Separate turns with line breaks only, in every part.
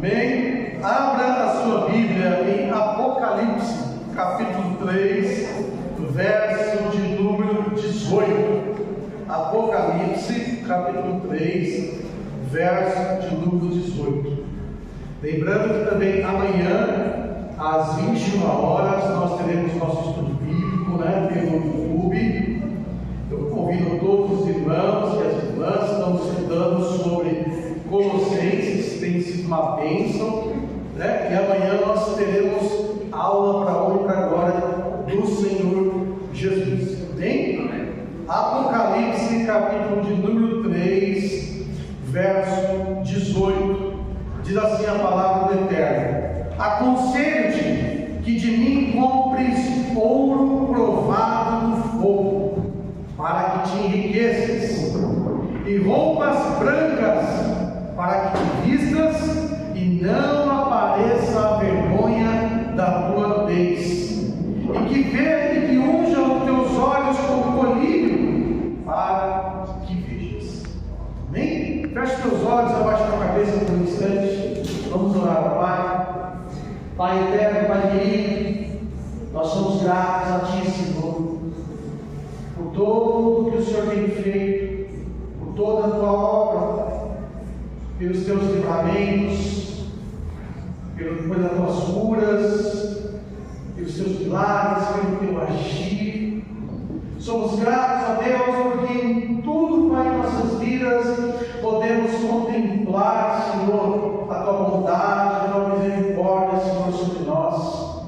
Amém? Abra a sua Bíblia em Apocalipse, capítulo 3, verso de número 18. Apocalipse, capítulo 3, verso de número 18. Lembrando que também amanhã, às 21 horas, nós teremos nosso estudo bíblico, pelo YouTube. Eu convido todos os irmãos e as irmãs, estamos estudando sobre Colossenses, tem sido uma bênção, e amanhã nós teremos aula para a honra e para a glória do Senhor Jesus. Amém? Apocalipse, capítulo de número 3, verso 18. Diz assim a palavra do Eterno: aconselho-te que de mim compres ouro provado no fogo, para que te enriqueças, e roupas brancas, para que te vistas e não apareça a vergonha da tua nudez, e que unja os teus olhos com colírio, para que vejas. Amém? Feche teus olhos, abaixa tua cabeça por um instante. Vamos orar ao Pai. Pai eterno, Pai querido, nós somos gratos a Ti, Senhor, por tudo que o Senhor tem feito, por toda a Tua obra, pelos Teus livramentos, pelas Tuas curas, pelos Teus milagres, pelo Teu agir. Somos gratos a Deus porque em tudo, Pai, em nossas vidas podemos contemplar, Senhor, a Tua bondade, a Tua misericórdia, Senhor, sobre nós.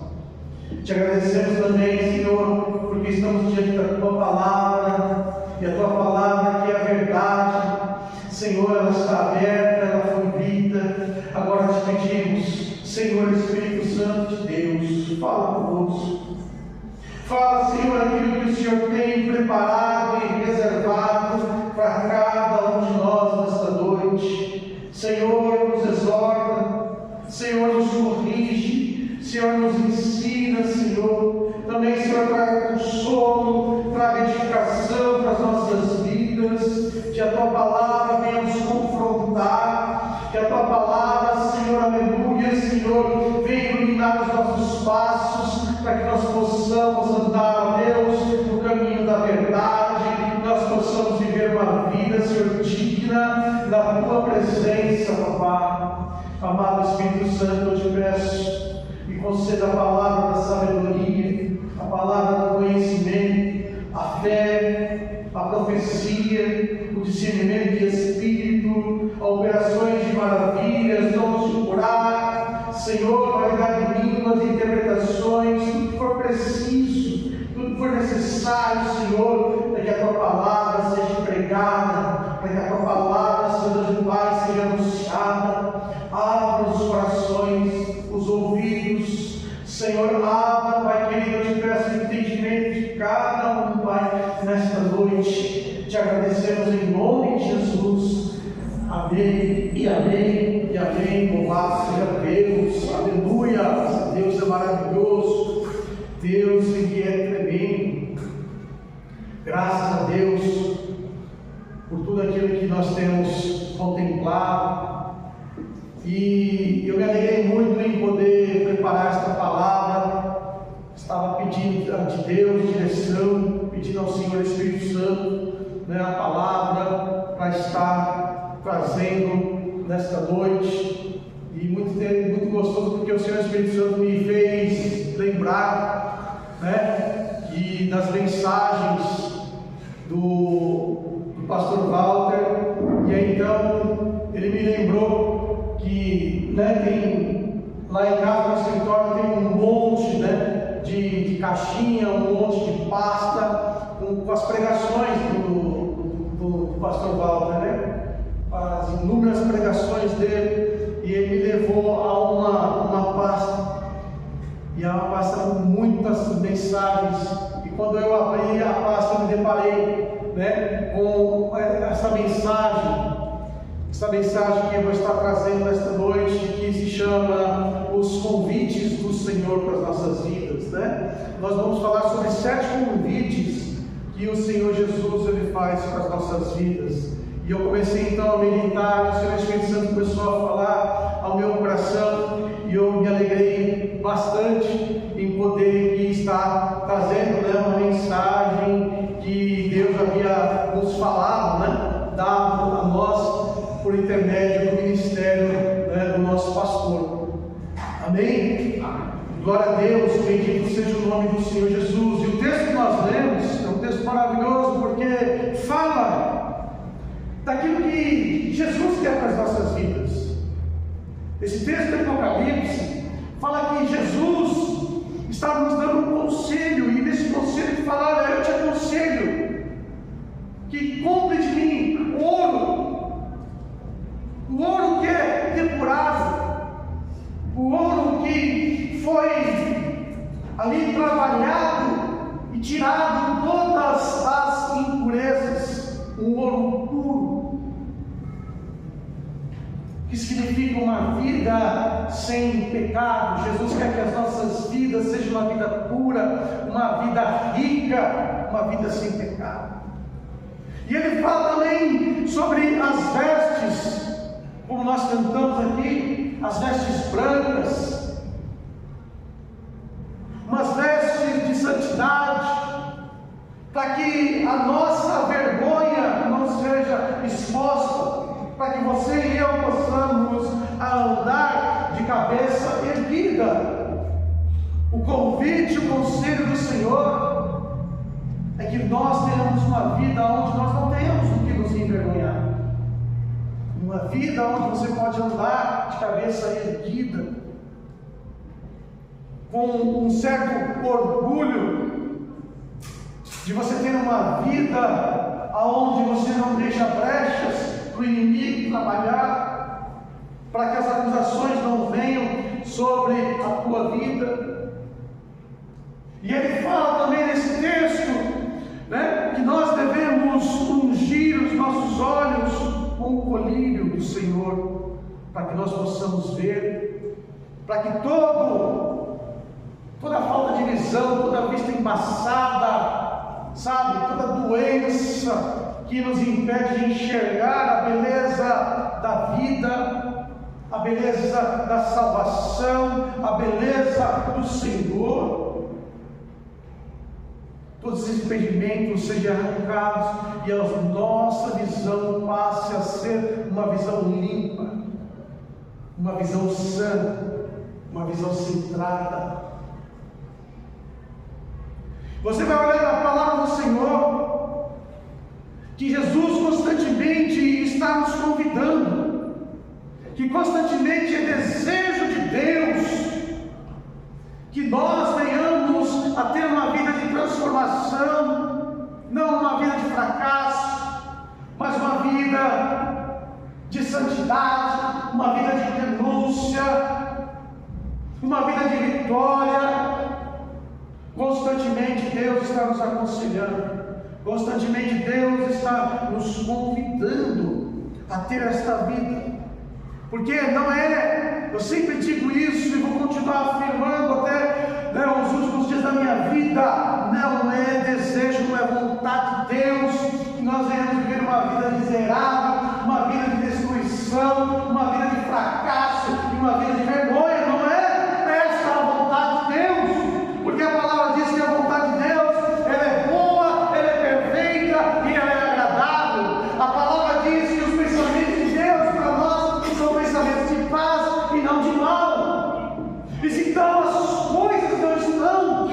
Te agradecemos também, Senhor, porque estamos diante da Tua palavra, e a Tua palavra que é a verdade, Senhor, ela está aberta, ela foi lida. Agora te pedimos, Senhor Espírito Santo de Deus, fala conosco. Fala, Senhor, aquilo que o Senhor tem preparado e reservado para cada um de nós nesta noite. Senhor, nos exorta, Senhor, nos corrige, Senhor, nos ensina, Senhor. Também, Senhor, traga consolo, traga edificação para as nossas vidas. Que a Tua palavra venha nos confrontar, que a Tua palavra, Senhor, aleluia, Senhor, venha iluminar os nossos passos, para que nós possamos andar, Deus, no caminho da verdade, que nós possamos viver uma vida, Senhor, digna da Tua presença, Papai. Amado Espírito Santo, eu te peço, me conceda a palavra da sabedoria, a palavra do conhecimento, a fé, a profecia, o discernimento de espírito, operações de maravilhas, dons de curar, Senhor, variedade de línguas, interpretações, tudo que for preciso, tudo que for necessário, Senhor, para que a Tua palavra seja pregada, para que a Tua palavra, Senhor Deus Pai, seja anunciada. Abra os corações, os ouvidos, Senhor, abra, Pai querido, eu te peço o entendimento de cada um, Pai, nesta noite. Te agradecemos em nome de Jesus. Amém, e amém, e amém. Louvado seja Deus, aleluia. Deus é maravilhoso, Deus Ele é tremendo. Graças a Deus por tudo aquilo que nós temos contemplado. E eu me alegrei muito em poder preparar esta palavra. Estava pedindo a Deus direção, pedindo ao Senhor Espírito Santo, a palavra para estar trazendo nesta noite. E muito gostoso, porque o Senhor Espírito Santo me fez lembrar, que das mensagens do pastor Walter. E aí então ele me lembrou que tem lá em casa no escritório tem um monte de caixinha, um monte de pasta com as pregações do pastor Walter, as inúmeras pregações dele. E ele me levou a uma pasta, e é uma pasta com muitas mensagens. E quando eu abri a pasta, eu me deparei com essa mensagem que eu vou estar trazendo nesta noite, que se chama Os Convites do Senhor para as nossas vidas. Nós vamos falar sobre 7 convites que o Senhor Jesus ele faz para as nossas vidas. E eu comecei então a meditar, e o Senhor Espírito Santo começou a falar ao meu coração por intermédio do ministério, do nosso pastor. Amém? Glória a Deus, bendito seja o nome do Senhor Jesus. E o texto que nós lemos é um texto maravilhoso, porque fala daquilo que Jesus quer para as nossas vidas. Esse texto do Apocalipse fala que Jesus está nos dando um conselho, e nesse conselho ele fala: olha, eu te aconselho que compre de mim ouro, o ouro que é depurado, o ouro que foi ali trabalhado e tirado todas as impurezas, um ouro puro, que significa uma vida sem pecado. Jesus quer que as nossas vidas sejam uma vida pura, uma vida rica, uma vida sem pecado. E ele fala também sobre as vestes, como nós cantamos aqui, as vestes brancas, umas vestes de santidade, para que a nossa vergonha não seja exposta, para que você e eu possamos andar de cabeça erguida. O convite, o conselho do Senhor é que nós tenhamos uma vida onde nós não tenhamos o que nos envergonhar, uma vida onde você pode andar de cabeça erguida, com um certo orgulho de você ter uma vida onde você não deixa brechas para o inimigo trabalhar, para que as acusações não venham sobre a tua vida. E ele fala também nesse texto, que nós devemos ungir os nossos olhos com o colírio do Senhor, para que nós possamos ver, para que toda falta de visão, toda vista embaçada, toda doença que nos impede de enxergar a beleza da vida, a beleza da salvação, a beleza do Senhor, todos esses impedimentos sejam arrancados e a nossa visão passe a ser uma visão limpa, uma visão sã, uma visão centrada. Você vai olhar na palavra do Senhor que Jesus constantemente está nos convidando, que constantemente é desejo de Deus que nós venhamos a ter uma vida de transformação, não uma vida de fracasso, mas uma vida de santidade, uma vida de renúncia, uma vida de vitória. Constantemente Deus está nos aconselhando, constantemente Deus está nos convidando a ter esta vida, porque não é, eu sempre digo isso e vou continuar afirmando até os últimos dias da minha vida, não é desejo, não é vontade de Deus que nós venhamos viver uma vida miserável, uma vida de destruição, uma vida de fracasso e uma vida de vergonha. Não é essa a vontade de Deus, porque a palavra diz que a vontade de Deus ela é boa, ela é perfeita e ela é agradável. A palavra diz que os pensamentos de Deus para nós são pensamentos de paz e não de mal. E se então as coisas não estão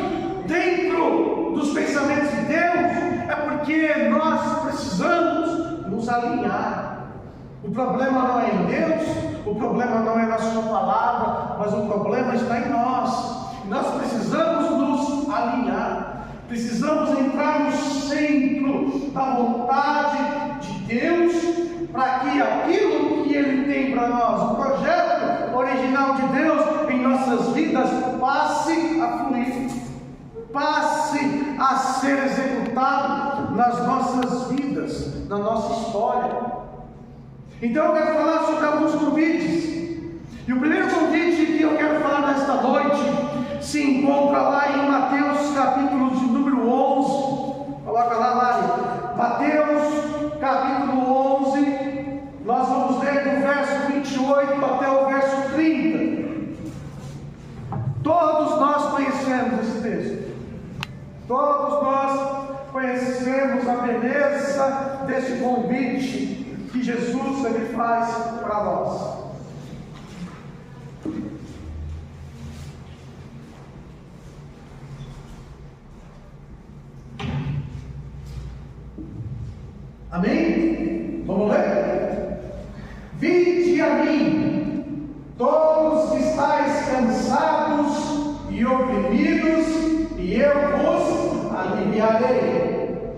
dentro dos pensamentos de Deus, é porque nós precisamos nos alinhar. O problema não é em Deus, o problema não é na sua palavra, mas o problema está em nós. Nós precisamos nos alinhar, precisamos entrar no centro da vontade de Deus, para que aquilo que Ele tem para nós, o projeto original de Deus em nossas vidas, passe a fluir, passe a ser executado nas nossas vidas, na nossa história. Então eu quero falar sobre alguns convites, e o primeiro convite que eu quero falar nesta noite se encontra lá em Mateus capítulo de número 11, coloca lá, Lari, Mateus capítulo 11, nós vamos ler do verso 28 até o verso 30, todos nós conhecemos esse texto, todos nós conhecemos a beleza desse convite, que Jesus ele faz para nós. Amém? Vamos ler? Vinde a mim, todos que estáis cansados e oprimidos, e eu vos aliviarei.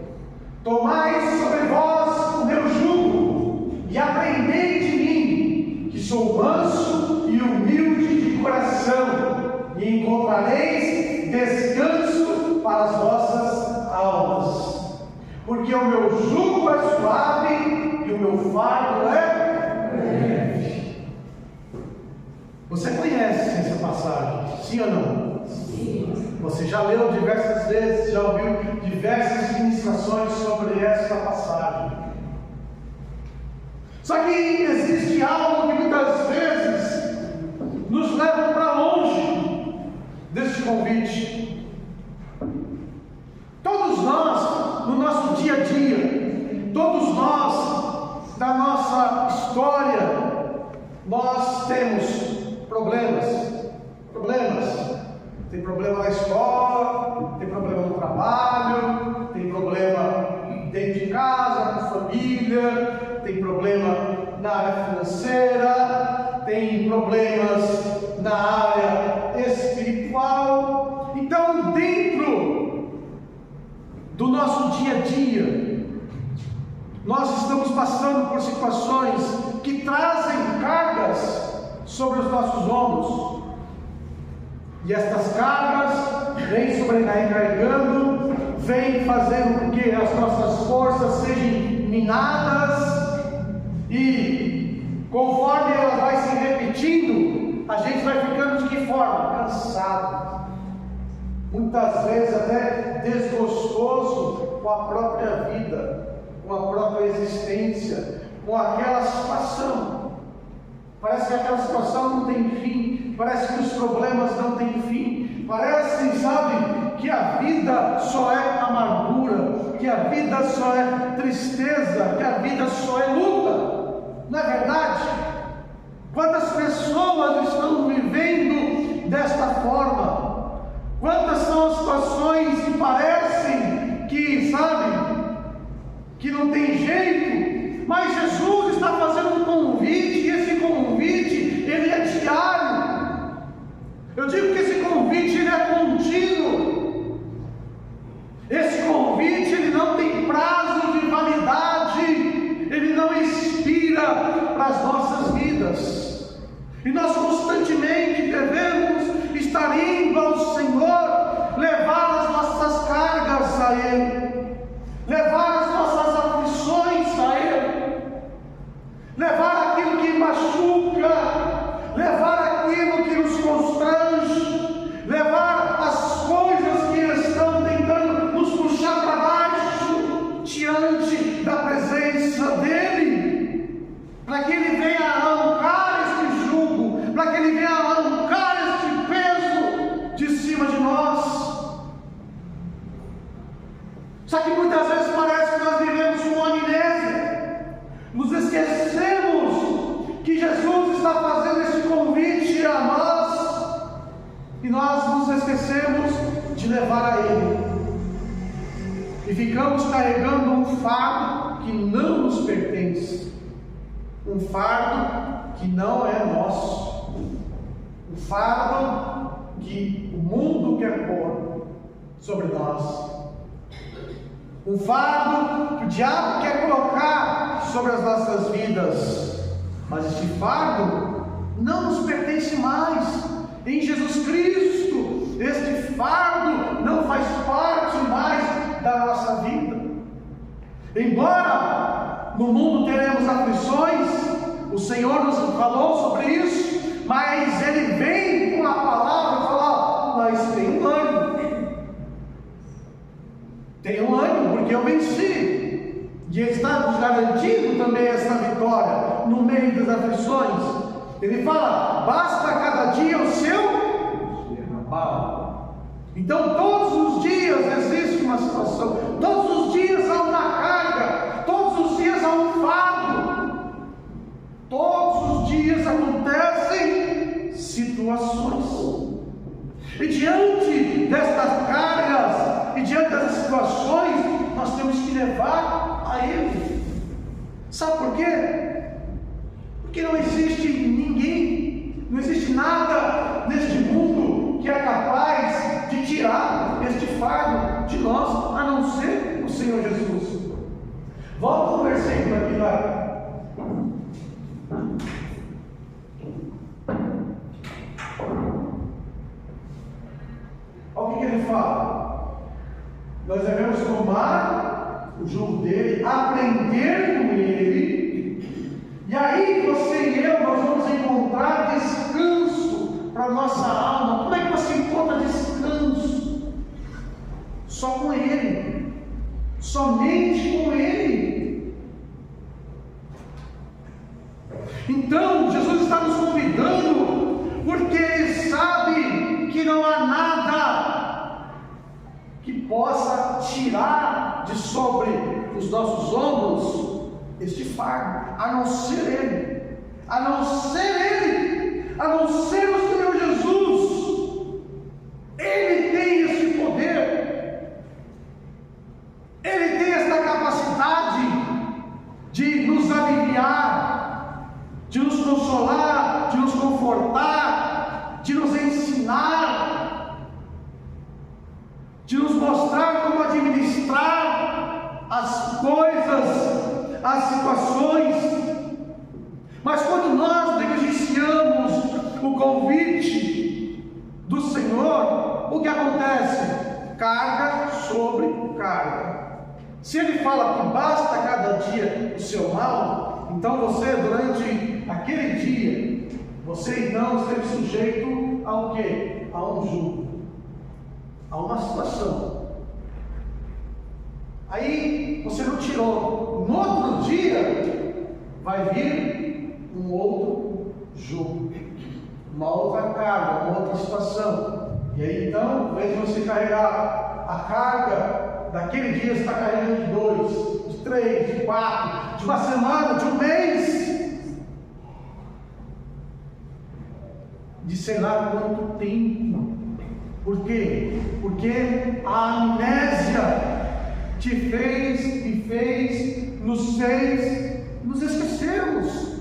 Tomai sobre vós o meu jugo, e aprendei de mim, que sou manso e humilde de coração, e encontrareis descanso para as vossas almas. Porque o meu jugo é suave e o meu fardo é leve. Você conhece essa passagem? Sim ou não? Sim. Você já leu diversas vezes, já ouviu diversas ministrações sobre essa passagem. Só que existe algo que muitas vezes nos leva para longe deste convite. Todos nós, no nosso dia a dia, todos nós, da nossa história, nós temos problemas. Tem problema na escola, tem problema no trabalho, tem problema dentro de casa, com família, tem problema na área financeira, tem problemas na área espiritual. Então, dentro do nosso dia a dia, nós estamos passando por situações que trazem cargas sobre os nossos ombros, e estas cargas vêm sobrecarregando, vêm fazendo com que as nossas forças sejam minadas, e conforme ela vai se repetindo, a gente vai ficando de que forma? Cansado, muitas vezes até desgostoso com a própria vida, com a própria existência, com aquela situação. Parece que aquela situação não tem fim, parece que os problemas não têm fim, parece, sabe, que a vida só é amargura, que a vida só é tristeza, que a vida só é luta. Não é verdade? Quantas pessoas estão vivendo desta forma? Quantas são as situações que parecem que, sabe, que não tem jeito, mas Jesus está fazendo um convite, e esse convite, ele é diário. Eu digo que esse convite, ele é contínuo. Esse convite, ele não tem prazo de validade, ele não expira para as nossas vidas. E nós constantemente devemos estar indo ao Senhor, levar as nossas cargas a Ele, levar as nossas aflições a Ele, levar aquilo que machuca, levar aquilo que nos constrange, levar as coisas que estão tentando nos puxar para baixo, diante da presença dEle, para que Ele venha arrancar este jugo, para que Ele venha arrancar este peso de cima de nós. Só que muitas vezes parece que nós vivemos com amnésia, nos esquecemos que Jesus está fazendo esse convite a nós, e nós nos esquecemos de levar a Ele, e ficamos carregando um fardo que não nos pertence, um fardo que não é nosso, um fardo que o mundo quer pôr sobre nós, um fardo que o diabo quer colocar sobre as nossas vidas. Mas este fardo não nos pertence mais. Em Jesus Cristo, este fardo não faz parte mais da nossa vida. Embora no mundo teremos aflições, o Senhor nos falou sobre isso, mas Ele vem com a palavra e fala: mas tem um ânimo. Tenham ânimo, porque eu venci. E Ele está nos garantindo também essa vitória no meio das aflições. Ele fala: basta cada dia o seu mal. Então todos os dias existe uma situação, todos os dias há uma carga, todos os dias há um fardo Todos os dias acontecem situações. E diante destas cargas, e diante dessas situações, nós temos que levar a Ele. Sabe por quê? Porque não existe ninguém, não existe nada neste mundo que é capaz de tirar este fardo de nós, a não ser o Senhor Jesus. Volta no versículo aqui lá. Olha o que ele fala. Nós devemos tomar o jugo dele, aprender com ele, e aí você e eu, nós vamos encontrar descanso para a nossa alma. Como é que você encontra descanso? Só com ele, somente com ele. Então Jesus está nos convidando, porque Ele sabe que não há nada que possa tirar de sobre os nossos ombros este fardo, a não ser Ele, a não ser Ele, a não ser o Senhor Jesus. Ele tem esse poder, Ele tem esta capacidade de nos aliviar, de nos consolar, de nos confortar, de nos ensinar, de nos mostrar como administrar as coisas, as situações. Mas quando nós negligenciamos o convite do Senhor, o que acontece? Carga sobre carga. Se Ele fala que basta cada dia o seu mal, então você, durante aquele dia, você então esteve sujeito ao quê? A um jugo, a uma situação. Aí você não tirou. No outro dia vai vir um outro jugo, uma outra carga, uma outra situação. E aí então, ao invés de você carregar a carga daquele dia, você está carregando de 2, de 3, de 4, de uma semana, de um mês, de sei lá quanto tempo. Por quê? Porque a amnésia te nos fez nos esquecermos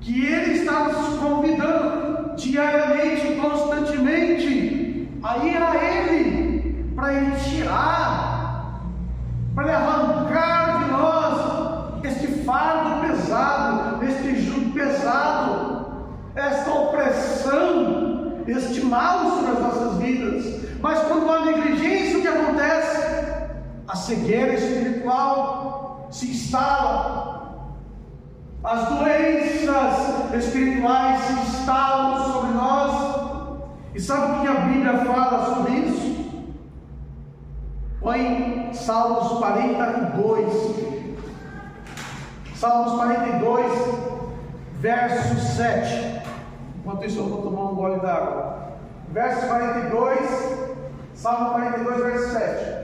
que Ele está nos convidando diariamente, constantemente, a ir a Ele, para Ele tirar, para Ele arrancar de nós este fardo pesado, este jugo pesado, esta opressão, este mal sobre as nossas vidas. Mas quando há negligência, o que acontece? A cegueira espiritual se instala, as doenças espirituais se instalam sobre nós. E sabe o que a Bíblia fala sobre isso? Põe Salmos 42, Salmos 42, verso 7. Enquanto isso eu vou tomar um gole d'água. Verso 42, Salmo 42, verso 7.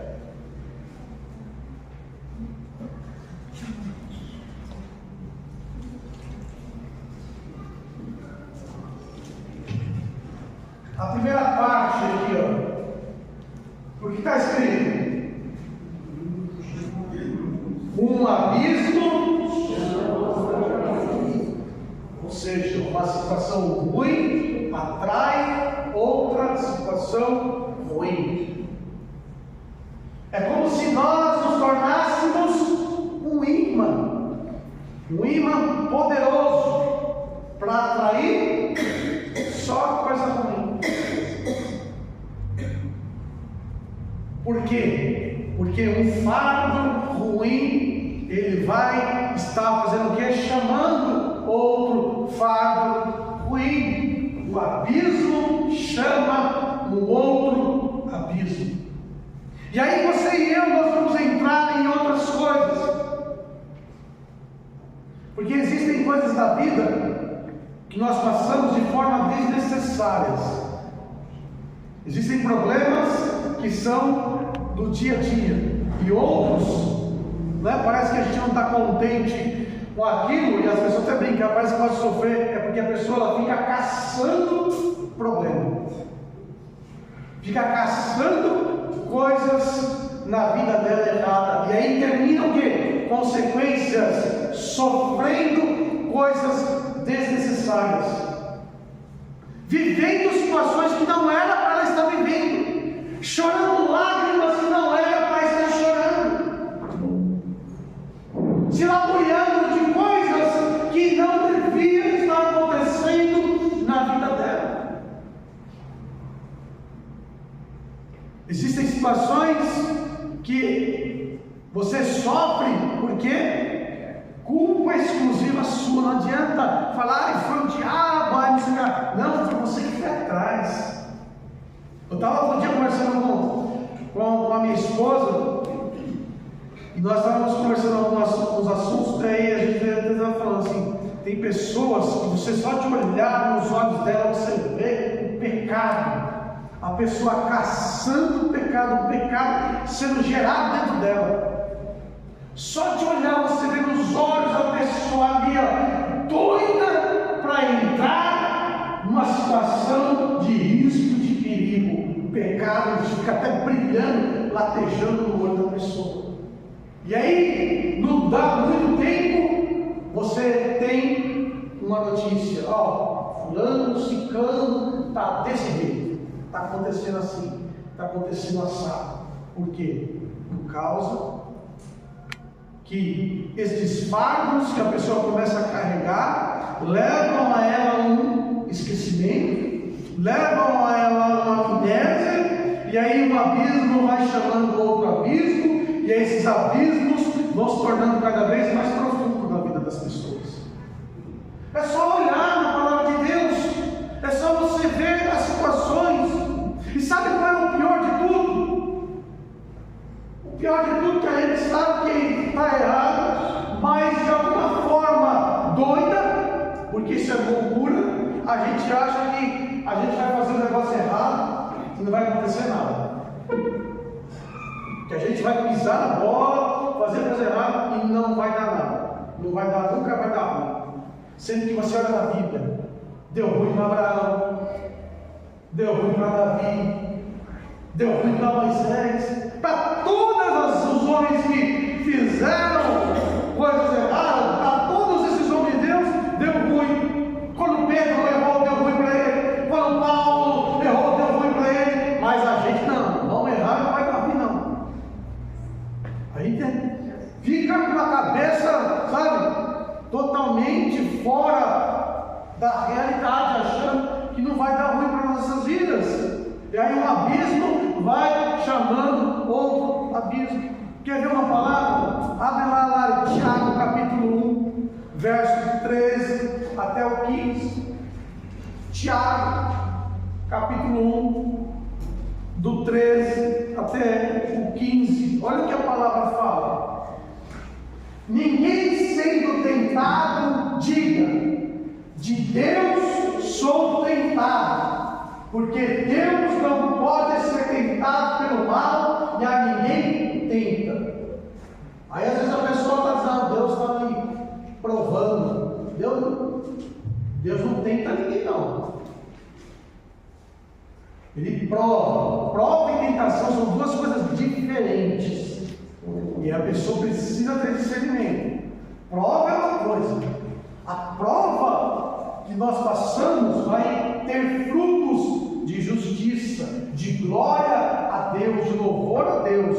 A primeira parte aqui, ó. O que está escrito? Um abismo, ou seja, uma situação ruim atrai outra situação ruim. É como se nós nos tornássemos um imã poderoso para atrair só coisa ruim. Por quê? Porque um fardo ruim, ele vai estar fazendo o quê? Chamando outro fardo ruim. O abismo chama um outro abismo. E aí você e eu, nós vamos entrar em outras coisas. Porque existem coisas da vida que nós passamos de forma desnecessárias. Existem problemas que são do dia a dia, e outros, né, parece que a gente não está contente com aquilo, e as pessoas até brincam, rapaz, que pode sofrer, é porque a pessoa ela fica caçando problema, fica caçando coisas na vida dela errada, e aí termina o quê? Consequências, sofrendo coisas desnecessárias, vivendo situações que não era para ela estar vivendo, chorando lágrimas que não era para estar chorando, se lamuriando de coisas que não deviam estar acontecendo na vida dela. Existem situações que você sofre porque culpa exclusiva sua. Não adianta falar, foi o diabo, não, foi você que foi atrás. Eu estava um dia conversando com a minha esposa, e nós estávamos conversando alguns assuntos, daí a gente estava falando assim, tem pessoas que você só de olhar nos olhos dela, você vê o pecado, a pessoa caçando o pecado sendo gerado dentro dela. Só de olhar você vê nos olhos a pessoa ali, ó, doida para entrar numa situação de risco, de perigo. O pecado fica até brilhando, latejando no olho da pessoa. E aí, não dá muito tempo, você tem uma notícia, ó, fulano, ciclano, está desse jeito, está acontecendo assim, está acontecendo assado. Por quê? Por causa que esses fardos que a pessoa começa a carregar levam a ela um esquecimento, levam a ela uma amnésia, e aí um abismo vai chamando outro abismo, e aí esses abismos vão se tornando cada vez mais profundos na vida das pessoas. É só olhar na palavra de Deus, é só você ver as situações, e sabe qual é o pior de tudo? O pior de tudo é que a gente sabe que está errado, mas de alguma forma doida, porque isso é loucura, a gente acha que a gente vai fazer um negócio errado e não vai acontecer nada. Que a gente vai pisar na bola, fazer coisa errada e não vai dar nada. Não vai dar, nunca vai dar ruim. Sendo que você olha na Bíblia, deu ruim para Abraão, deu ruim para Davi, deu ruim para Moisés, para todos os homens que fizeram coisas erradas, para todos esses homens de Deus, deu ruim. Quando Pedro errou, deu ruim para ele. Quando Paulo errou, deu ruim para ele. Mas a gente não, vamos errar e não vai dar ruim não. A gente fica com a cabeça, sabe, totalmente fora da realidade, achando que não vai dar ruim para nossas vidas. E aí um abismo vai chamando outro abismo. Quer ver uma palavra? Abre lá em Tiago capítulo 1, verso 13 até o 15. Tiago capítulo 1, do 13 até o 15. Olha o que a palavra fala. Ninguém sendo tentado diga, de Deus sou tentado, porque Deus não pode ser tentado pelo mal e a ninguém tenta. Aí às vezes a pessoa está dizendo, Deus está me provando. Deus não tenta ninguém não. Ele prova e tentação são duas coisas diferentes, e a pessoa precisa ter discernimento. Prova é uma coisa, a prova que nós passamos vai ter frutos de justiça, de glória a Deus, de louvor a Deus.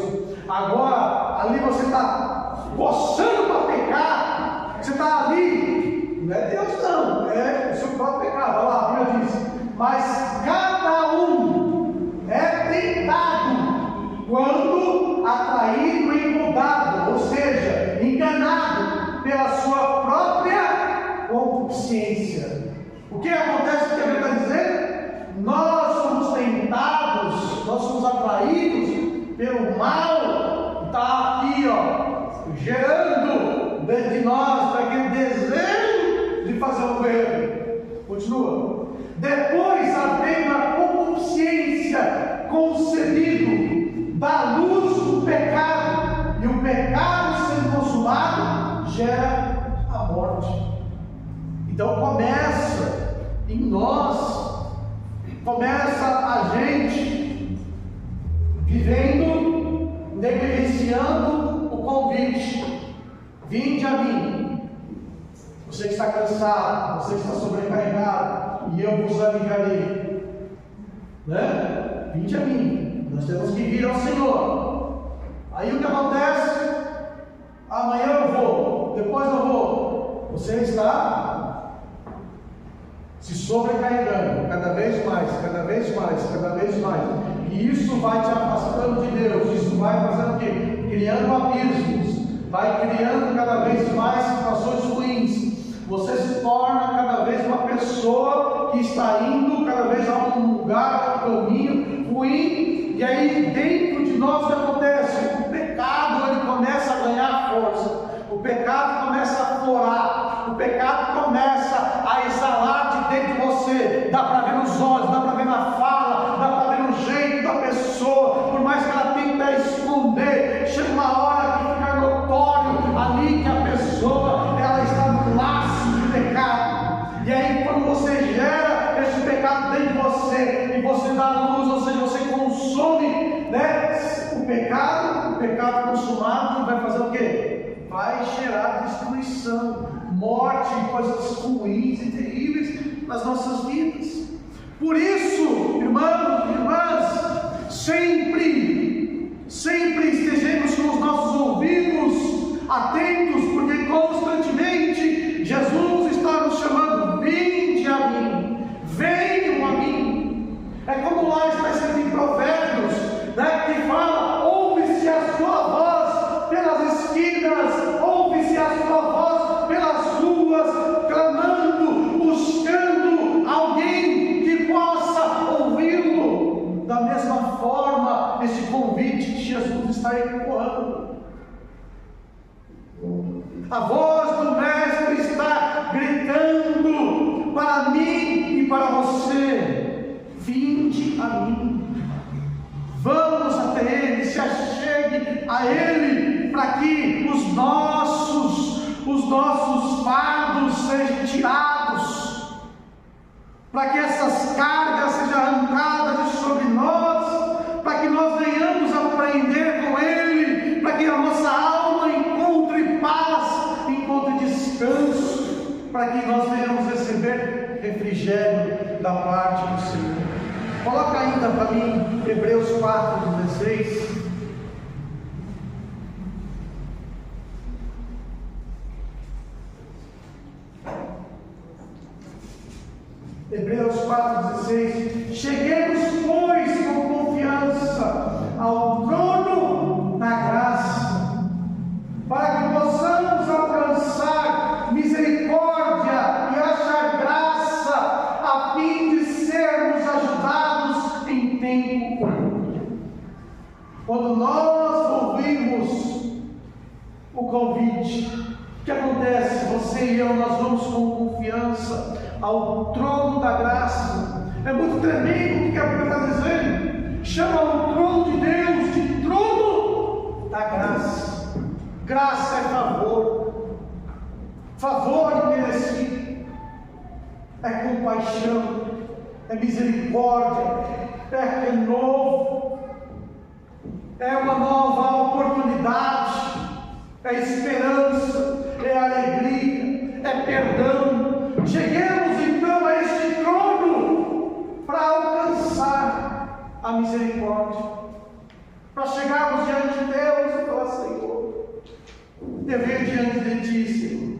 Agora, ali você está coçando para pecar, você está ali, não é Deus não, é o seu próprio pecado. Olha lá, a Bíblia diz, mas cada um é tentado quando atraído e mudado, ou seja, enganado pela sua própria concupiscência. O que acontece que a Bíblia está dizendo? Nós somos tentados, nós somos atraídos pelo mal que está aqui, ó, gerando dentro de nós aquele desejo de fazer o erro. Continua. Depois, havendo a concupiscência concebido da luz do pecado, e o pecado sendo consumado gera a em nós, começa a gente vivendo, negligenciando o convite: vinde a mim, você que está cansado, você que está sobrecarregado, e eu vos aliviarei, né? Vinde a mim, nós temos que vir ao Senhor. Aí o que acontece? Amanhã eu vou, depois eu vou. Você está se sobrecarregando cada vez mais, cada vez mais, cada vez mais. E isso vai te afastando de Deus. Isso vai fazendo o quê? Criando abismos, vai criando cada vez mais situações ruins. Você se torna cada vez uma pessoa que está indo cada vez a um lugar, a um caminho ruim. E aí dentro de nós o que acontece? O pecado ele começa a ganhar força. O pecado começa a florar. O pecado começa a exalar de dentro de você. Dá para ver nos olhos, dá para ver na fala, dá para ver no jeito da pessoa. Por mais que ela tente esconder, chega uma hora que fica notório ali que a pessoa ela está no laço de pecado. E aí quando você gera esse pecado dentro de você e você dá luz, ou seja, você consome, né, o pecado consumado vai fazer o quê? Vai gerar destruição, morte, coisas ruins e terríveis nas nossas vidas. Por isso, irmãos e irmãs, sempre estejamos com os nossos ouvidos atentos, porque constantemente Jesus está nos chamando: vinde a mim, venham a mim. É como lá está escrito em Provérbios, né, que fala: ouve-se a sua voz pelas esquinas, ouve-se a sua voz pelas ruas, clamando, buscando alguém que possa ouvi-lo. Da mesma forma, esse convite que Jesus está ecoando. A voz do Mestre está gritando para mim e para você: vinde a mim. Vamos até Ele, se achegue a Ele, para que os nossos fardos sejam tirados, para que essas cargas sejam arrancadas de sobre nós, para que nós venhamos aprender com Ele, para que a nossa alma encontre paz, encontre descanso, para que nós venhamos receber refrigério da parte do Senhor. Coloca ainda para mim Hebreus 4:16. Hebreus 4:16. Cheguemos, pois, com confiança ao trono da graça, para que possamos alcançar misericórdia e achar graça, a fim de sermos ajudados em tempo oportuno. Quando nós ouvimos o convite, o que acontece? Você e eu, nós vamos com confiança ao trono da graça. É muito tremendo o que a Bíblia está dizendo. Chama o trono de Deus de trono da graça. Graça é favor, favor imerecido, é compaixão, é misericórdia, é renovo, é uma nova oportunidade, é esperança, é alegria, é perdão. Cheguemos então a este trono para alcançar a misericórdia, para chegarmos diante de Deus e falar: Senhor, eu venho diante de Ti, Senhor,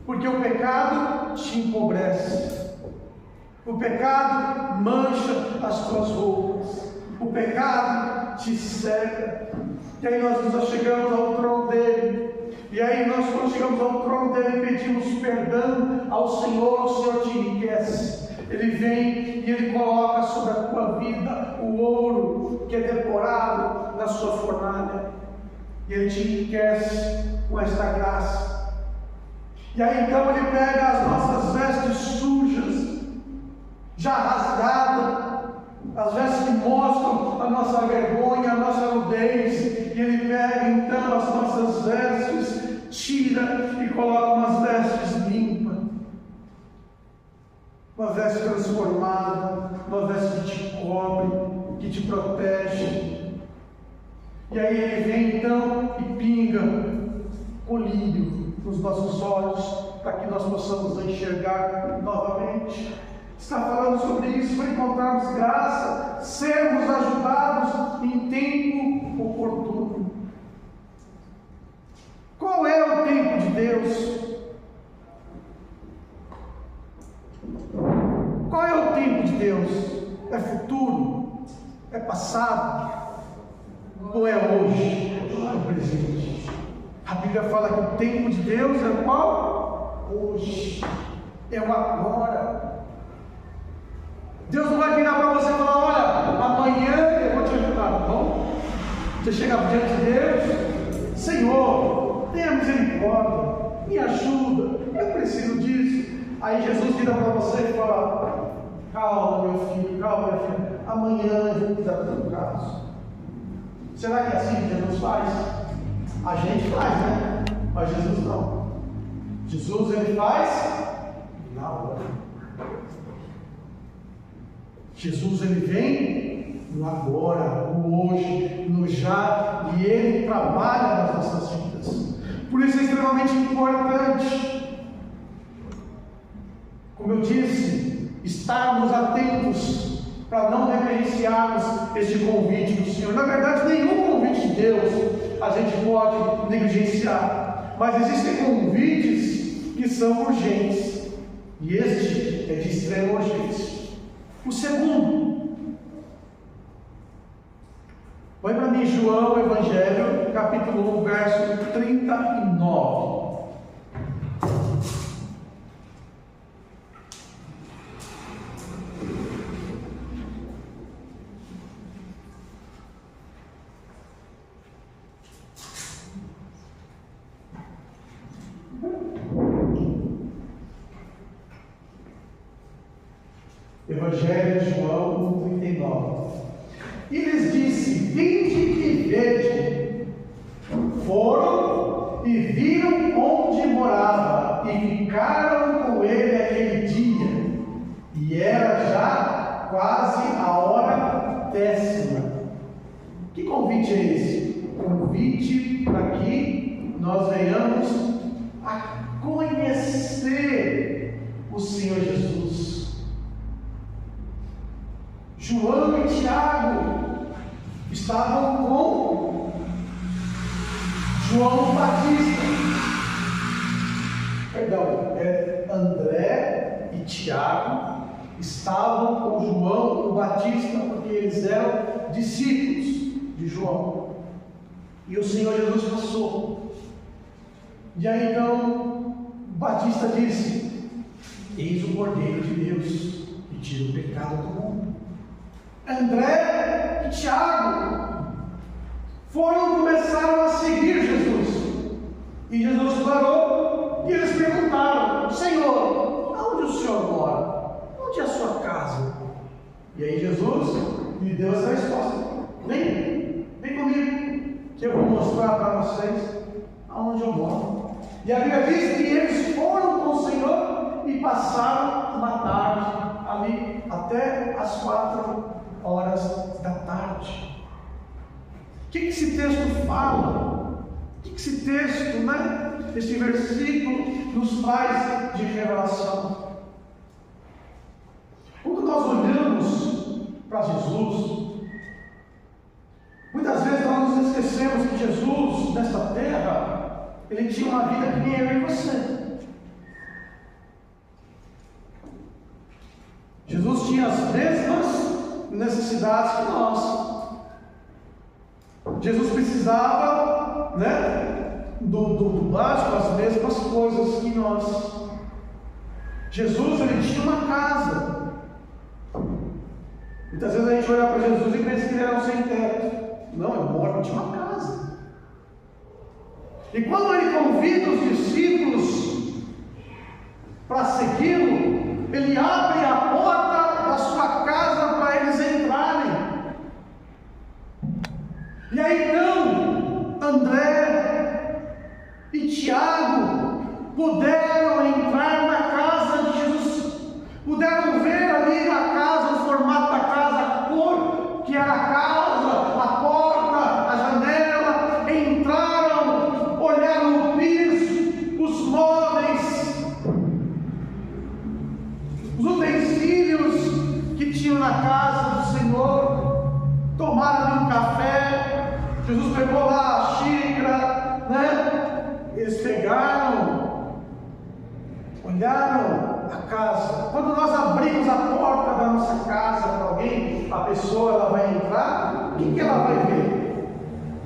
porque o pecado te empobrece, o pecado mancha as tuas roupas, o pecado te cega. E aí nós nos achegamos ao trono dele. E aí nós, quando chegamos ao trono dele, pedimos perdão ao Senhor. O Senhor te enriquece. Ele vem e Ele coloca sobre a tua vida o ouro que é decorado na sua fornalha. E Ele te enriquece com esta graça. E aí então Ele pega as nossas vestes sujas, já rasgadas, as vestes que mostram a nossa vergonha, a nossa nudez, e Ele pega então as nossas vestes, tira e coloca umas vestes limpas. uma veste transformada, uma veste que te cobre, que te protege. E aí ele vem então e pinga colírio nos nossos olhos, para que nós possamos enxergar novamente. Está falando sobre isso, para encontrarmos graça, sermos ajudados em tempo oportuno. Qual é o tempo de Deus? Qual é o tempo de Deus? É futuro? É passado? Ou é hoje? Ou é presente? A Bíblia fala que o tempo de Deus é qual? Hoje. É o agora. Deus não vai virar para você e falar: olha, amanhã eu vou te ajudar, tá bom? Você chega diante de Deus: Senhor, tenha misericórdia, me ajuda, eu preciso disso. Aí Jesus vira para você e fala: calma, meu filho, calma, minha filha, amanhã eu vou cuidar do teu caso. Será que é assim que Jesus faz? A gente faz, né? Mas Jesus não. Jesus, ele faz na hora. Jesus, ele vem no agora, no hoje, no já, e ele trabalha nas nossas vidas. Por isso é extremamente importante, como eu disse, estarmos atentos para não negligenciarmos este convite do Senhor. Na verdade, nenhum convite de Deus a gente pode negligenciar, mas existem convites que são urgentes, e este é de extrema urgência. O segundo, põe para mim João, Evangelho, capítulo 1, verso 39. Evangelho de João 1,39. E lhes disse: vinde e vede. Foram e viram onde morava, e ficaram com ele aquele dia. E era já quase a hora 10ª. Que convite é esse? Convite para que nós venhamos a conhecer o Senhor Jesus. João e Tiago estavam com João Batista. Perdão, André e Tiago estavam com João o Batista, porque eles eram discípulos de João. E o Senhor Jesus passou. E aí então Batista disse: eis o Cordeiro de Deus que tira o pecado do mundo. André e Tiago começaram a seguir Jesus. E Jesus parou e eles perguntaram: Senhor, aonde o Senhor mora? Onde é a sua casa? E aí Jesus lhe deu essa resposta: vem comigo, que eu vou mostrar para vocês aonde eu moro. E a Bíblia diz que eles foram com o Senhor e passaram uma tarde ali até as 4 horas da tarde. O que esse texto fala? O que esse texto, esse versículo nos traz de revelação? Quando nós olhamos para Jesus, muitas vezes nós nos esquecemos que Jesus, nesta terra, ele tinha uma vida que nem eu e você. Jesus tinha as mesmas necessidades que nós. Jesus precisava, do básico, as mesmas coisas que nós. Jesus, ele tinha uma casa. Muitas vezes a gente olha para Jesus e pensa que ele era um sem teto. Não, ele tinha uma casa. E quando ele convida os discípulos para segui-lo, ele abre a porta da sua casa para eles entrarem. E aí então, André e Tiago puderam entrar na casa de Jesus, puderam na casa do Senhor, tomaram ali um café, Jesus pegou lá a xícara, né? Eles pegaram, olharam a casa. Quando nós abrimos a porta da nossa casa para alguém, a pessoa ela vai entrar, o que ela vai ver?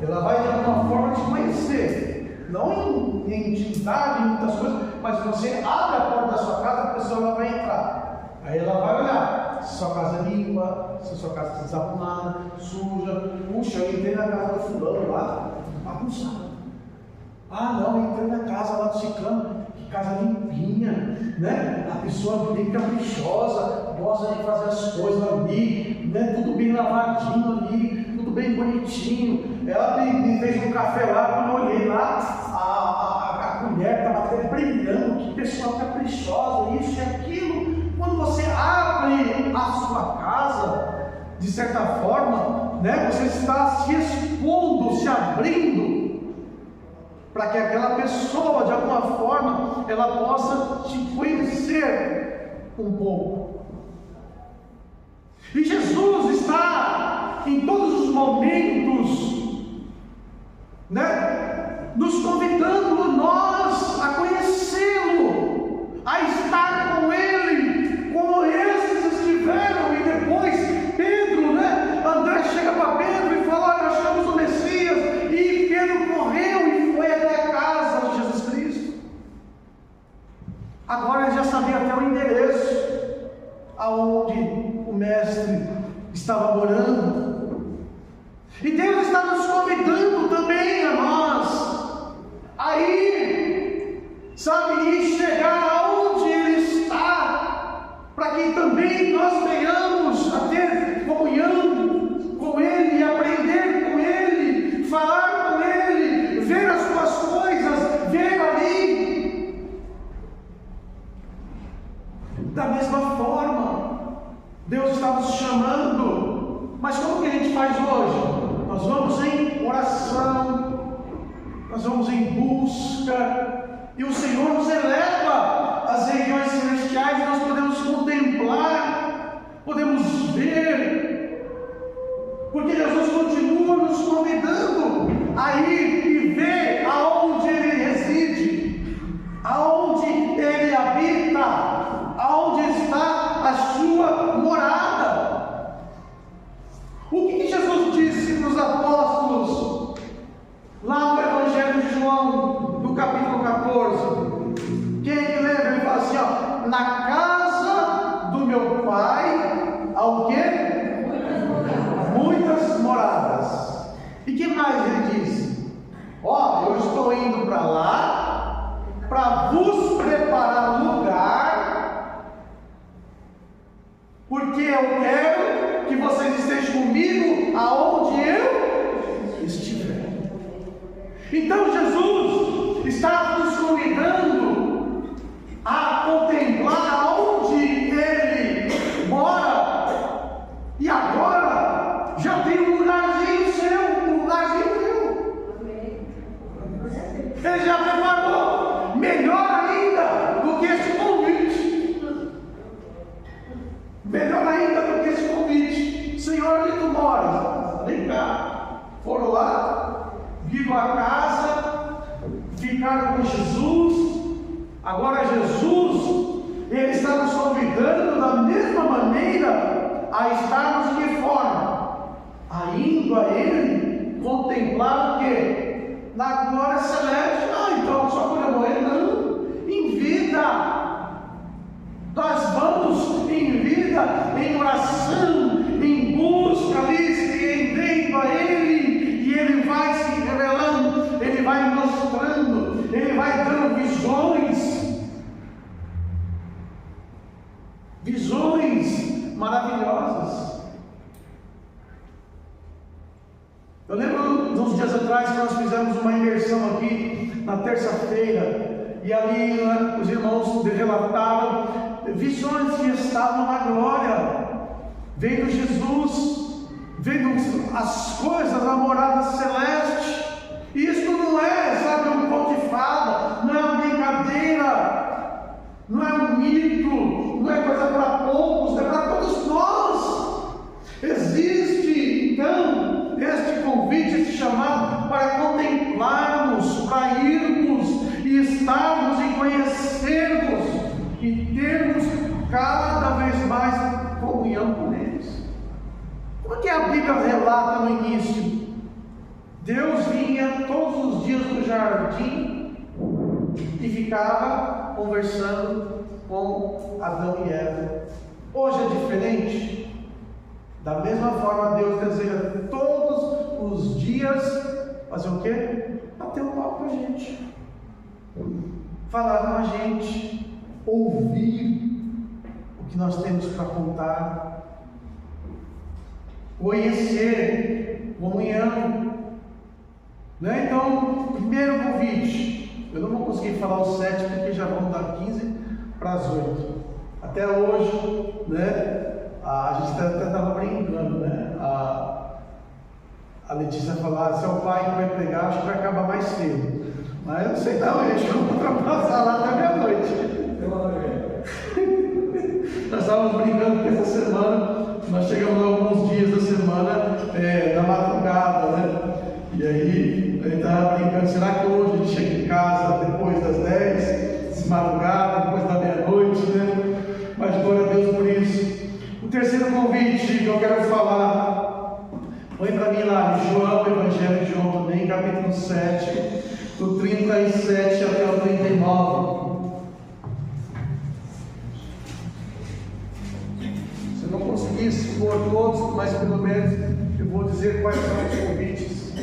Ela vai de alguma forma te conhecer, não em intimidade, em muitas coisas, mas você abre a porta da sua casa, a pessoa ela vai entrar. Aí ela vai olhar se sua casa é limpa, se sua casa está desarrumada, suja. Puxa, eu entrei na casa do fulano lá, bagunçado. Ah, não, eu entrei na casa lá do ciclano, que casa limpinha, né? A pessoa bem caprichosa, gosta de fazer as coisas ali, né? Tudo bem lavadinho ali, tudo bem bonitinho. Ela me fez um café lá, quando eu olhei lá, a colher estava até brilhando, que pessoa caprichosa, isso e aquilo. Quando você abre a sua casa, de certa forma, né? Você está se expondo, se abrindo, para que aquela pessoa, de alguma forma, ela possa te conhecer um pouco. E Jesus está em todos os momentos, né, nos convidando nós a conhecê-lo, a estar com Ele, como esses estiveram. E depois Pedro, né, André chega para Pedro e fala: olha, nós achamos o Messias. E Pedro correu e foi até a casa de Jesus Cristo. Agora ele já sabia até o endereço aonde o mestre estava morando. E Deus está nos convidando também a nós a ir, sabe, e chegar aonde Ele está, para que também nós venhamos a ter comunhão com Ele, e aprender com Ele, falar com Ele, ver as suas coisas, ver ali. Da mesma forma, Deus está nos chamando. Mas como que a gente faz hoje? Nós vamos em oração, nós vamos em busca, e o Senhor nos eleva às regiões celestiais, e nós podemos contemplar, podemos ver, porque Jesus continua nos convidando a ir e ver aonde Ele reside, aonde Ele habita, aonde está a sua morada. O que Jesus disse para os apóstolos lá no Evangelho de João, no capítulo 14? Quem lembra? Ele fala assim, ó: na casa do meu pai há o quê? Muitas moradas. E que mais ele disse? Ó, eu estou indo para lá para vos preparar lugar, porque eu quero que vocês estejam comigo aonde eu estiver. Então Jesus está nos convidando a contemplar aonde Ele mora. E agora já tem um lugarzinho seu, um lugarzinho meu. Ele já preparou melhor ainda do que esse convite. Melhor ainda do que esse convite. Senhor, onde tu moras? Vem cá. Foram lá, viram a casa, ficaram com Jesus. Agora Jesus, Ele está nos convidando da mesma maneira a estarmos de que forma? A indo a Ele contemplar o quê? Na glória celeste. Ah, então só quando eu morrer? Não. Em vida. Nós vamos em vida, em oração, em busca ali, se rendendo a Ele, e Ele vai se revelando, Ele vai mostrando, Ele vai dando visões maravilhosas. Eu lembro de uns dias atrás que nós fizemos uma imersão aqui na terça-feira, e ali, né, os irmãos relataram visões que estavam na glória, vendo Jesus, vendo as coisas da morada celeste. E isso não é, sabe, um conto de fada, não é uma brincadeira, não é um mito, não é coisa para poucos, é para todos nós. comunhão com eles. Porque a Bíblia relata no início, Deus vinha todos os dias no jardim e ficava conversando com Adão e Eva. Hoje é diferente. Da mesma forma, Deus deseja todos os dias fazer o quê? Bater um papo com a gente, falar com a gente, ouvir o que nós temos para contar, conhecer, comunhão, né? Então, primeiro convite, eu não vou conseguir falar os 7 porque já vão dar 15 para as 8. Até hoje, né? A gente até estava brincando, né? A Letícia falou: se é o pai que vai pregar, acho que vai acabar mais cedo. Mas eu não sei, não, a gente vai ultrapassar lá até meia-noite. Nós estávamos brincando porque essa semana, nós chegamos alguns dias da semana na madrugada, né? E aí, a gente estava brincando: será que hoje a gente chega em casa depois das 10, de madrugada, depois da meia-noite, né? Mas glória a Deus por isso. O terceiro convite que eu quero falar, põe para mim lá, João, Evangelho de João também, capítulo 7, do 37 até o 39. Se eu não conseguisse pôr todos, mas pelo menos eu vou dizer quais são os convites.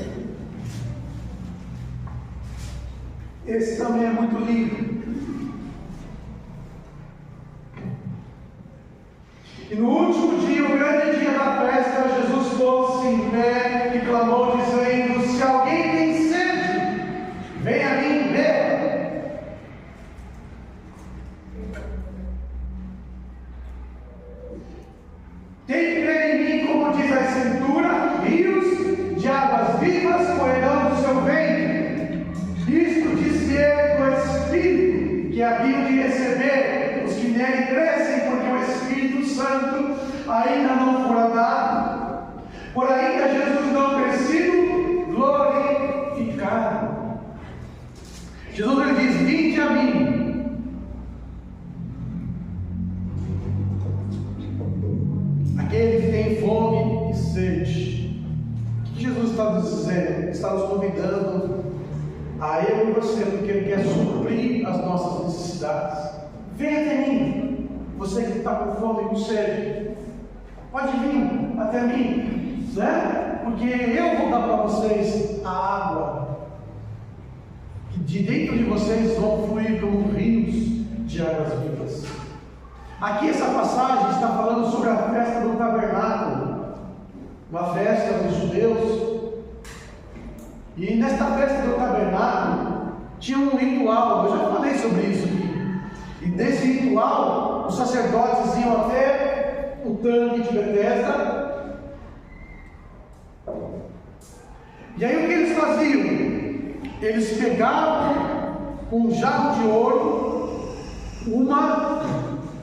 Esse também é muito lindo. E no último dia, o grande dia da festa, Jesus pôs-se em pé e clamou, dizendo: se alguém tem sede, venha a mim beba. Quem crê em mim, como diz a Escritura, rios de águas vivas correrão do seu ventre. Isto disse ele do Espírito que haviam de receber os que nele crescem, porque o Espírito Santo ainda não fora dado, por ainda Jesus não ter sido glorificado. Jesus ele diz: vinde a mim. Aquele que tem fome e sede. O que Jesus está nos dizendo? Está nos convidando a eu e você, porque Ele quer suprir as nossas necessidades. Venha até mim, você que está com fome e com sede, pode vir até mim, né? Porque eu vou dar para vocês a água, que de dentro de vocês vão fluir como rios de águas vivas. Aqui essa passagem está falando sobre a festa do tabernáculo, uma festa dos judeus. E nesta festa do tabernáculo tinha um ritual, eu já falei sobre isso aqui. E nesse ritual, os sacerdotes iam até o tanque de Betesda. E aí o que eles faziam? Eles pegavam com um jarro de ouro uma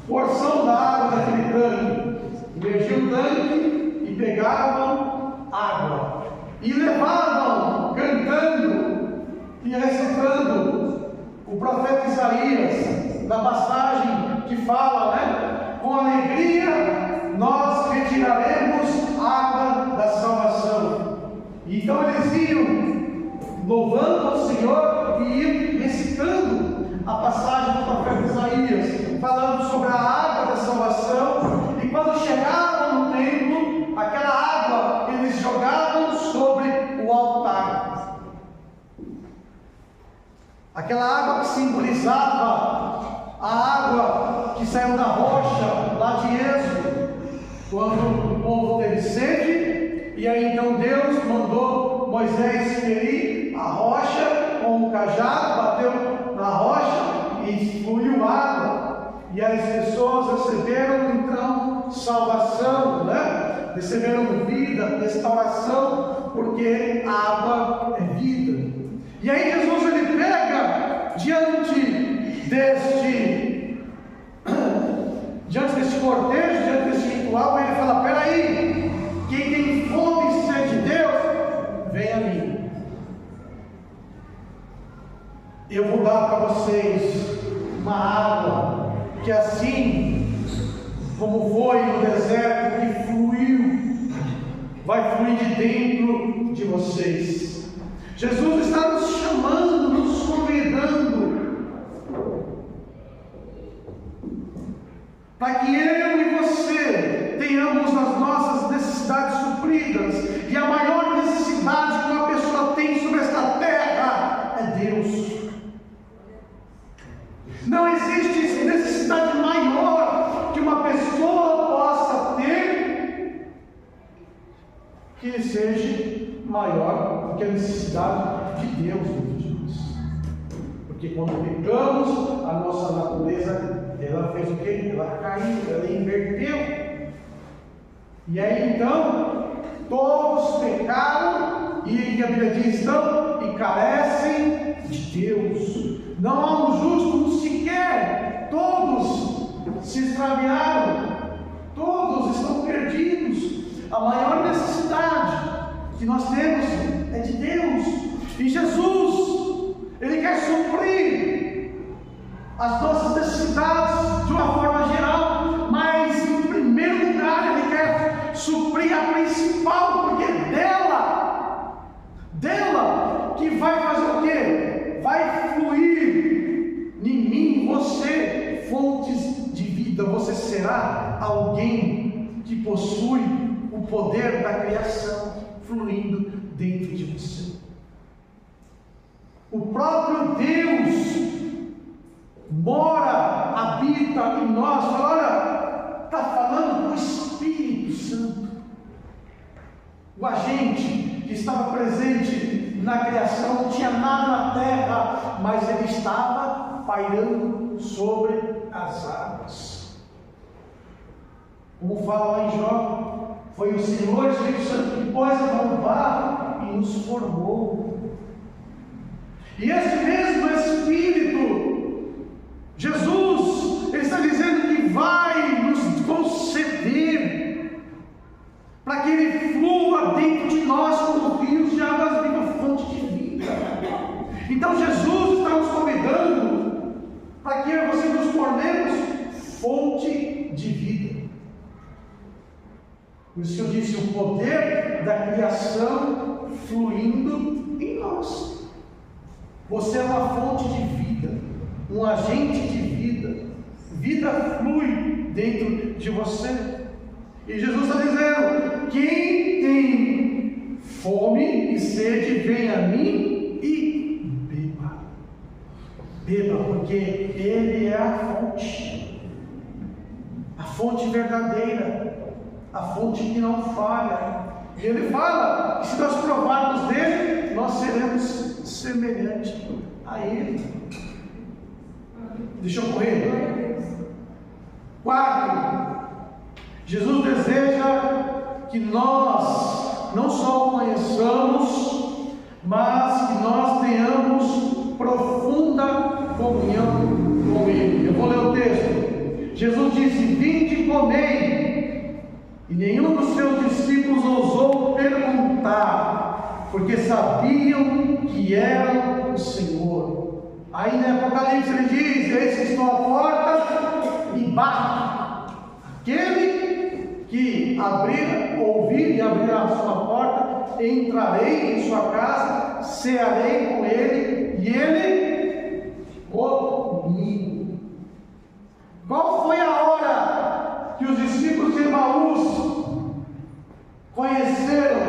porção da água daquele tanque, imergiam o tanque e pegavam água e levavam cantando e recitando o profeta Isaías, da passagem que fala, né? Com alegria nós retiraremos água da salvação. Então eles iam louvando ao Senhor e iam recitando a passagem do profeta Isaías, falando sobre a água da salvação. E quando chegavam no templo, aquela água eles jogavam sobre o altar. Aquela água que simbolizava a água que saiu da rocha lá de Êxodo, quando o povo teve sede, e aí então Deus mandou Moisés ferir a rocha com o cajado, bateu na rocha e fluiu água, e as pessoas receberam então salvação, né? Receberam vida, restauração, porque a água é vida. E aí Jesus ele pega diante deste cortejo, diante deste ritual, ele fala: peraí, quem tem fome e sede de Deus, vem a mim. Eu vou dar para vocês uma água que, assim como foi no deserto vai fluir de dentro de vocês. Jesus está nos chamando, nos convidando, para que eu e você tenhamos as nossas necessidades supridas. E a maior necessidade que uma pessoa tem sobre esta terra é Deus. Não existe necessidade maior que uma pessoa possa ter que seja maior do que a necessidade de Deus dentro de nós. Porque quando pecamos, a nossa natureza, ela fez o quê? Ela caiu, ela inverteu. E aí então, todos pecaram, e a Bíblia diz, então, e carecem de Deus. Não há um justo sequer. Todos se extraviaram, todos estão perdidos. A maior necessidade que nós temos é de Deus. E Jesus, Ele quer suprir as nossas necessidades de uma forma geral, mas em primeiro lugar Ele quer suprir a principal, porque dela que vai fazer o quê? Vai fluir em mim, em você, fontes de vida. Você será alguém que possui o poder da criação fluindo dentro de você. O próprio Deus mora, habita em nós. Olha, está falando do Espírito Santo, o agente que estava presente na criação. Não tinha nada na terra, mas ele estava pairando sobre as águas. Como fala lá em Jó, foi o Senhor Espírito Santo que pôs a mão no barro e nos formou. E esse mesmo Espírito, Jesus, Ele está dizendo que vai nos conceder, para que Ele flua dentro de nós como rios de águas vivas, fonte de vida. Então Jesus está nos convidando para que eu e você nos tornemos fonte de vida. Por isso que eu disse, o poder da criação fluindo em nós. Você é uma fonte de vida, um agente de vida. Vida flui dentro de você. E Jesus está dizendo: quem tem fome e sede, vem a mim e beba. Beba, porque Ele é a fonte verdadeira, a fonte que não falha. E Ele fala que se nós provarmos dele, nós seremos semelhantes a Ele. Deixa eu correr. 4. Jesus deseja que nós não só o conheçamos, mas que nós tenhamos profunda comunhão com Ele. Eu vou ler o texto. Jesus disse: vinde e comei. E nenhum dos seus discípulos ousou perguntar, porque sabiam que era o Senhor. Aí no Apocalipse ele diz: eis que estou à porta e bato. Aquele que abrir, ouvir e abrir a sua porta, entrarei em sua casa, cearei com ele e ele comigo. Qual foi a hora que os discípulos de Emaús conheceram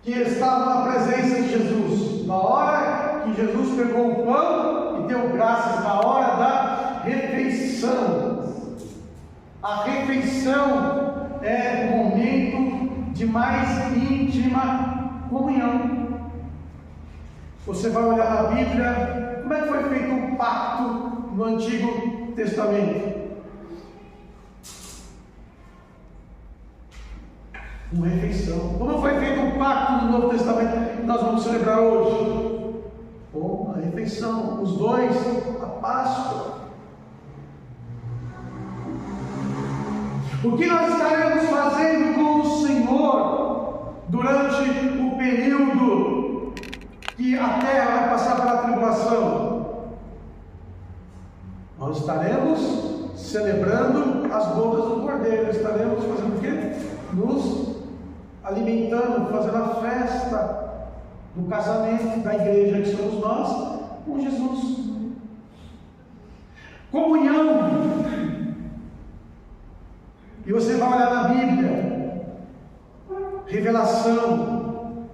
que estavam na presença de Jesus? Na hora que Jesus pegou o pão e deu graças, na hora da refeição. A refeição é o momento de mais íntima comunhão. Você vai olhar na Bíblia, como é que foi feito um pacto no Antigo Testamento? Uma refeição. Como foi feito um pacto no Novo Testamento que nós vamos celebrar hoje? Uma refeição, os dois, a Páscoa. O que nós estaremos fazendo com o Senhor durante o período que a terra vai passar pela tribulação? Nós estaremos celebrando as bodas do Cordeiro. Estaremos fazendo o quê? Nos alimentando, fazendo a festa do casamento da igreja que somos nós com Jesus. Comunhão. E você vai olhar na Bíblia, revelação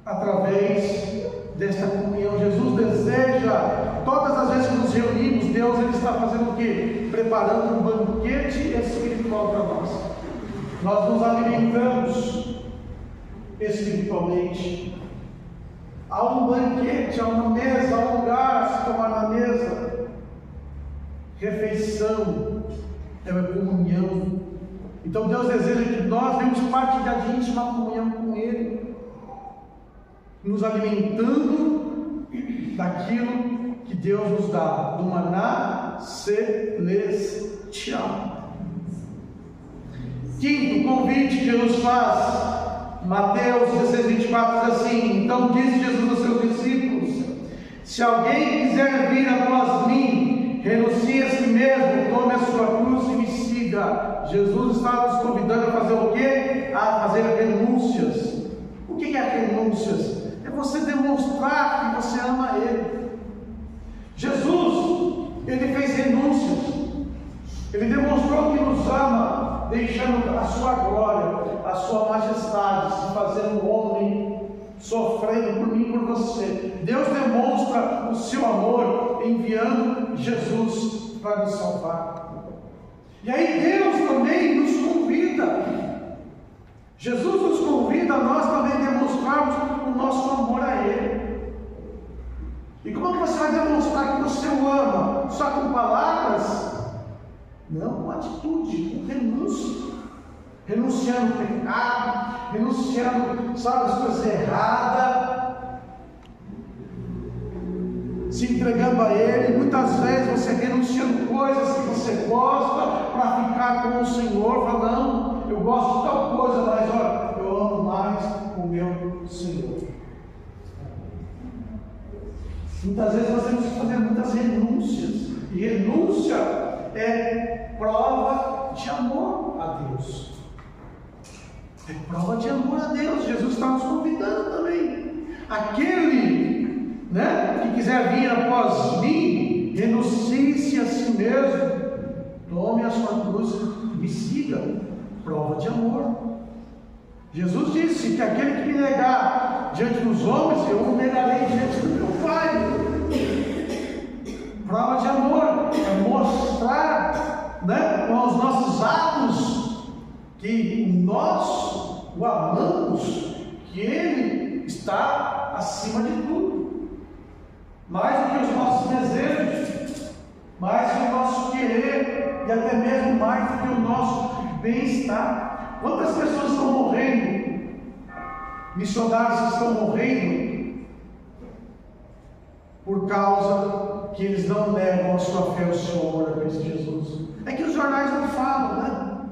através desta comunhão. Jesus deseja, todas as vezes que nos reunimos, Deus ele está fazendo o quê? Preparando um banquete espiritual para nós. Nós nos alimentamos espiritualmente. Há um banquete, há uma mesa, há um lugar a se tomar na mesa. Refeição é uma comunhão. Então Deus deseja que nós venhamos partilhar de íntima comunhão com Ele, nos alimentando daquilo que Deus nos dá, do maná celestial. Quinto convite que Jesus faz, Mateus 16:24 diz assim: então disse Jesus aos seus discípulos: se alguém quiser vir após mim, renuncie a si mesmo, tome a sua cruz e me siga. Jesus está nos convidando a fazer o quê? A fazer renúncias. O que é renúncias? É você demonstrar que você ama Ele. Jesus, Ele fez renúncias. Ele demonstrou que nos ama, deixando a sua glória, a sua majestade, se fazendo homem, sofrendo por mim e por você. Deus demonstra o seu amor enviando Jesus para nos salvar. E aí Deus também nos convida. Jesus nos convida a nós também demonstrarmos o nosso amor a Ele. E como é que você vai demonstrar que você o ama? Só com palavras? Não, com atitude, com renúncia. Renunciando ao pecado, renunciando, sabe, as coisas erradas, se entregando a Ele. Muitas vezes você renunciando coisas que você gosta para ficar com o Senhor. Fala, não, eu gosto de tal coisa, mas olha, eu amo mais o meu Senhor. Muitas vezes nós temos que fazer muitas renúncias, e renúncia é prova de amor a Deus. É prova de amor a Deus. Jesus está nos convidando também. Aquele, que quiser vir após mim, renuncie-se a si mesmo, tome a sua cruz e me siga. Prova de amor. Jesus disse que aquele que me negar diante dos homens, eu o negarei diante do meu Pai. Prova de amor é mostrar, com os nossos atos, que nós o amamos, que Ele está acima de tudo, mais do que os nossos desejos, mais do que o nosso querer, e até mesmo mais do que o nosso bem-estar. Quantas pessoas estão morrendo? Missionários que estão morrendo por causa que eles não negam a sua fé ao seu amor a Cristo Jesus. É que os jornais não falam,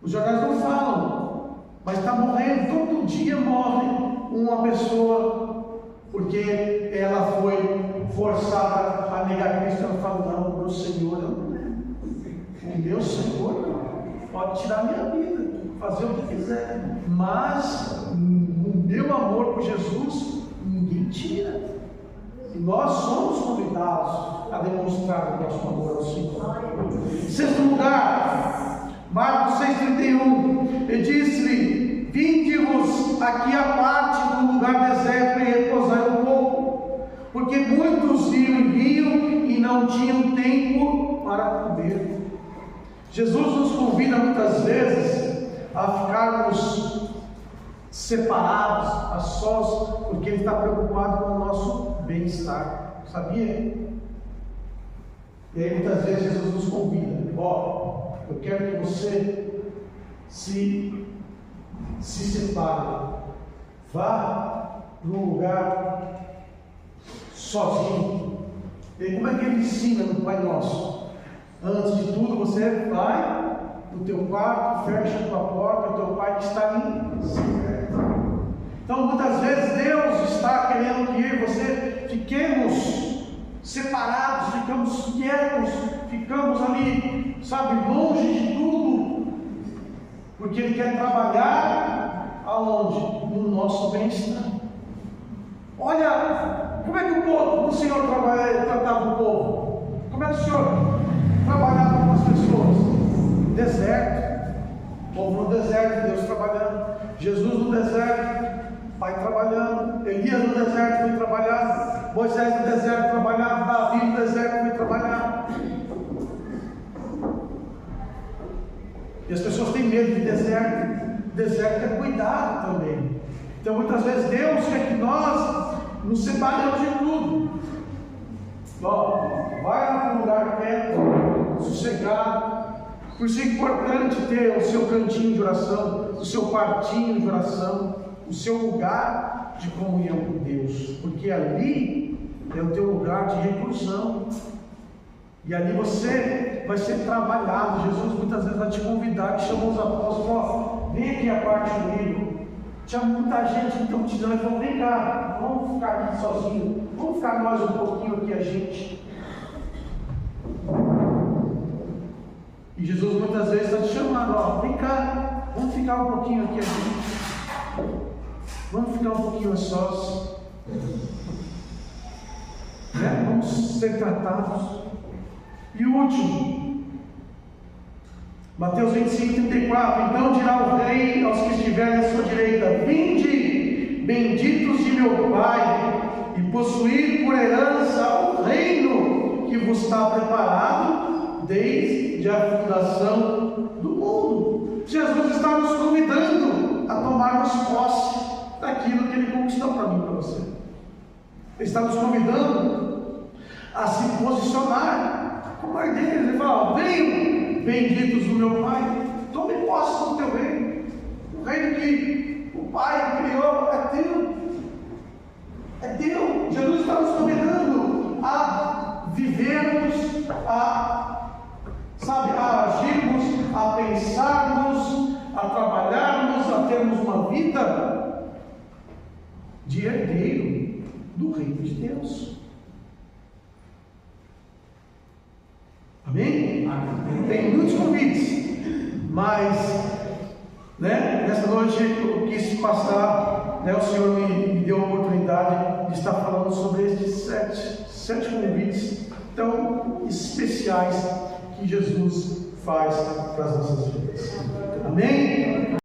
Os jornais não falam, mas está morrendo, todo dia morre uma pessoa, porque ela foi forçada a negar Cristo. Ela fala, não, o meu Senhor, eu não nego. O meu Senhor pode tirar a minha vida, fazer o que quiser, mas o meu amor por Jesus, ninguém tira. E nós somos convidados a demonstrar o nosso amor ao Senhor. Em sexto lugar, Marcos 6,31, ele disse-lhe: vinde-vos aqui à parte do lugar deserto e repousai um pouco, porque muitos iam e vinham e não tinham tempo para comer. Jesus nos convida muitas vezes a ficarmos separados, a sós, porque Ele está preocupado com o nosso bem-estar, sabia? E aí muitas vezes Jesus nos convida: eu quero que você se separe, vá para um lugar sozinho. E aí, como é que Ele ensina no Pai Nosso? Antes de tudo, você vai no teu quarto, fecha a tua porta, o teu Pai que está em secreto. Então, muitas vezes Deus está querendo que eu e você fiquemos separados, ficamos quietos, ficamos ali, longe de tudo, Porque Ele quer trabalhar aonde? No nosso bem-estar. Olha, como é que o Senhor tratava o povo? Como é que o Senhor trabalhava com as pessoas? Deserto. O povo no deserto, Deus trabalhando. Jesus no deserto, Pai trabalhando. Elias no deserto, foi trabalhar. Moisés no deserto, trabalhava. Davi no deserto, foi trabalhar. E as pessoas têm medo de deserto. Deserto é cuidado também. Então muitas vezes Deus quer que nós nos separemos de tudo. Ó, vai lá para um lugar quieto, sossegado. Por isso é importante ter o seu cantinho de oração, o seu quartinho de oração, o seu lugar de comunhão com Deus, porque ali é o teu lugar de reclusão. E ali você vai ser trabalhado. Jesus muitas vezes vai te convidar, que chamou os apóstolos, ó, vem aqui a parte comigo. Tinha muita gente então te dizendo, então vem cá, vamos ficar aqui sozinhos, vamos ficar nós um pouquinho aqui a gente. E Jesus muitas vezes está te chamando, ó, vem cá, vamos ficar um pouquinho aqui a gente. Vamos ficar um pouquinho a sós. Né? Vamos ser tratados. E o último, Mateus 25, 34. Então dirá o rei aos que estiverem à sua direita: vinde, benditos de meu Pai, e possuir por herança o reino que vos está preparado desde a fundação do mundo. Jesus está nos convidando a tomarmos posse daquilo que Ele conquistou para mim e para você. Ele está nos convidando a se posicionar como herdeiros. Ele fala: venham, benditos do meu Pai, tome posse do teu reino. O reino que o Pai criou é teu. É teu. Jesus está nos convidando a vivermos, a agirmos, a pensarmos, a trabalharmos, a termos uma vida de herdeiro do reino de Deus. Amém? Tem muitos convites, mas nessa noite eu quis passar, o Senhor me deu a oportunidade de estar falando sobre estes sete convites tão especiais que Jesus faz para as nossas vidas. Amém?